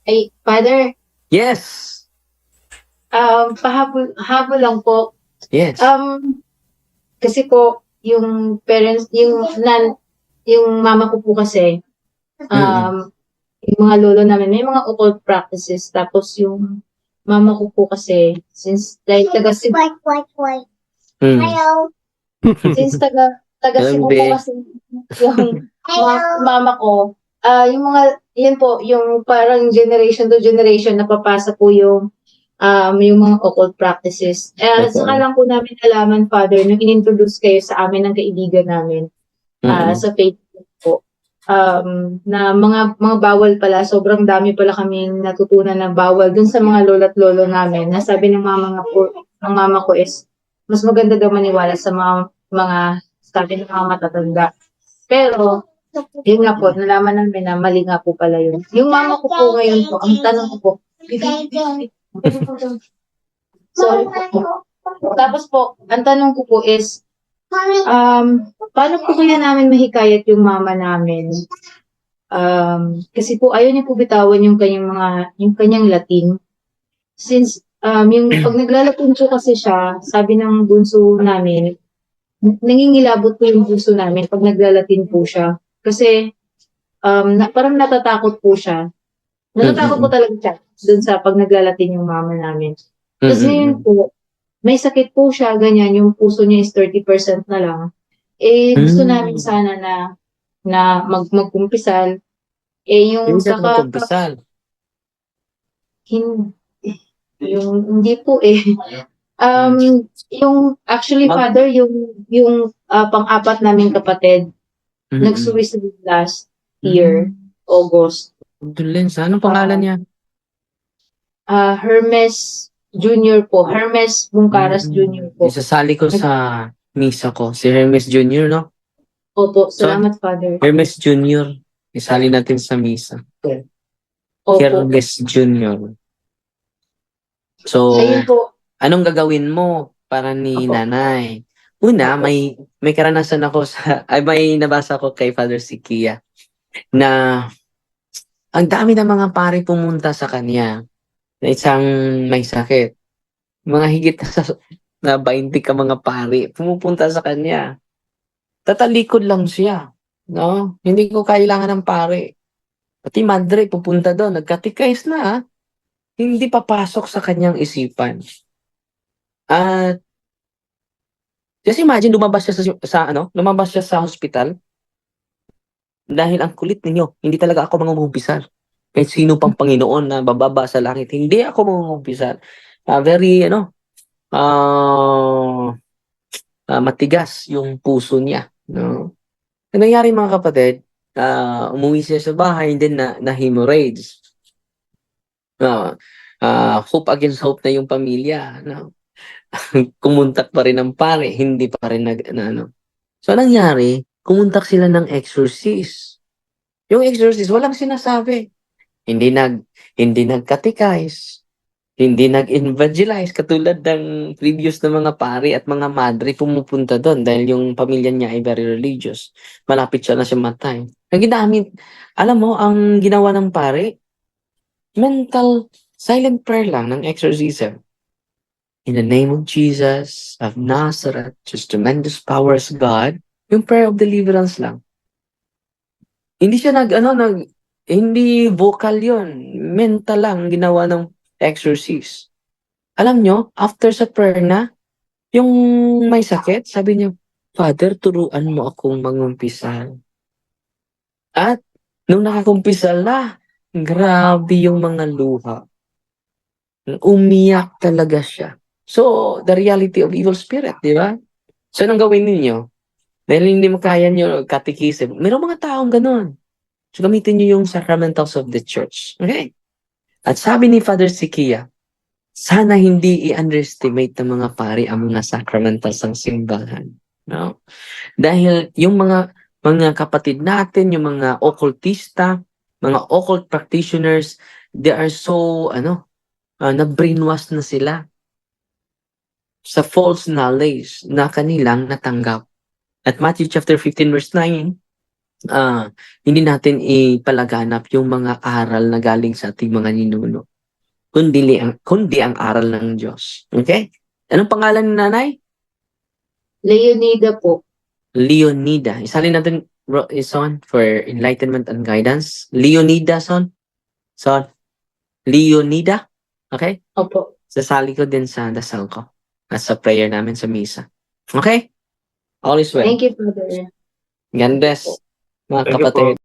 Ay, Father, Yes. habol lang po. Yes. Kasi po, yung parents, yung mama ko po kasi, Mm-mm. yung mga lolo namin, may mga occult practices. Tapos yung mama ko po kasi, since like taga Cebu, Mm. since taga Alam, Cebu po be. kasi yung mama ko, yung mga, yun po, yung parang generation to generation napapasa po yung mga occult practices. Saka Totoo. lang po namin nalaman, Father, nung in-introduce kayo sa amin ng kaibigan namin Mm-mm. sa Facebook po, na mga bawal pala, sobrang dami pala kaming natutunan na bawal dun sa mga lolo't lolo namin. Na sabi ng mama ko is, mas maganda daw maniwala sa mga sabi ng mga matatanda. Pero, yun nga po, nalaman namin na mali nga po pala yun. Yung mama ko po ngayon po, ang tanong ko po, sorry po. Tapos po, ang tanong ko po is, paano po kaya namin mahikayat yung mama namin? Kasi po ayaw niya po bitawan yung kanyang Latin. Since, yung pag naglalatin po kasi siya, sabi ng bunso namin, nangingilabot po yung bunso namin pag naglalatin po siya. Kasi, parang natatakot po siya. Natatakot po Mm-mm. talaga siya dun sa pag naglalatin yung mama namin. Tapos ngayon Mm-mm. po, may sakit po siya, ganyan, yung puso niya is 30% na lang. Gusto namin Mm. sana magkumpisal. Hindi Yung siya magkumpisal. hin, hindi po Mm. yung actually, Mag Father, yung pang-apat naming kapatid, Mm-mm. nag-suicide last year, Mm. August. Condolence. Anong pangalan Uh, niya? Hermes Junior po, Hermes Bungkaras Junior Mm. po. Isasali ko sa misa ko. Si Hermes Jr., no? Opo, So, salamat, Father. Hermes Jr., isali natin sa misa. Opo. Hermes Jr. So, Ayun po. anong gagawin mo para ni Opo. nanay? Una, Opo. may karanasan ako ay may nabasa ko kay Father Sikia na ang dami ng mga pare pumunta sa kanya na isang may sakit. Mga higit na 20 ka mga pare pumupunta sa kanya. Tatalikod lang siya. No? Hindi ko kailangan ng pare. Pati madre pupunta doon. Nagkatikais na. Hindi papasok sa kanyang isipan. At just imagine lumabas siya lumabas siya sa hospital dahil ang kulit ninyo, hindi talaga ako mangungumpisal. Kahit sino pang Panginoon na bababa sa langit, hindi ako mangungumpisal. Very, ah, matigas yung puso niya. No? Ang nangyari mga kapatid, umuwi siya sa bahay, and then na hemorrhage. Hope against hope na yung pamilya. No? Kumuntak pa rin ang pare, hindi pa rin ano. So, anong nangyari? Kumuntak sila ng exorcist. Yung exorcist, walang sinasabi. Hindi hindi nagkatikais, hindi nag-evangelize katulad ng previous na mga pari at mga madre pumupunta doon dahil yung pamilya niya ay very religious. Malapit siya na siya matay. Ang ginamit, alam mo, ang ginawa ng pare, mental silent prayer lang ng exorcism. In the name of Jesus of Nazareth, just tremendous powers God, yung prayer of deliverance lang. Hindi siya hindi vocal yon, mental lang ginawa ng exorcist. Alam nyo, after sa prayer na, yung may sakit, sabi niya, Father, turuan mo akong mangumpisal. At nung nakakumpisal na, grabe yung mga luha. Umiyak talaga siya. So, the reality of evil spirit, di ba? So, anong gawin ninyo? Dahil hindi mo kaya nyo katikisim. Mayroong mga taong ganun. So, gamitin nyo yung sacramentals of the church. Okay? At sabi ni Father Sikia, sana hindi i-underestimate ng mga pari ang mga sacramentals ng simbahan. No? Dahil yung mga kapatid natin, yung mga occultista, mga occult practitioners, they are so, na-brainwash na sila sa false knowledge na kanilang natanggap. At Matthew chapter 15 verse 9, hindi natin ipalaganap yung mga aral na galing sa ating mga ninuno, kundi ang aral ng Diyos. Okay? Anong pangalan ni nanay? Leonida po. Leonida. Isalin natin, bro, son, for enlightenment and guidance. Leonida, son. Son. Leonida. Okay? Opo. Sasali ko din sa dasal ko at sa prayer namin sa misa. Okay? All is well. Thank you, Father. God bless, mga Thank you po. kapatid.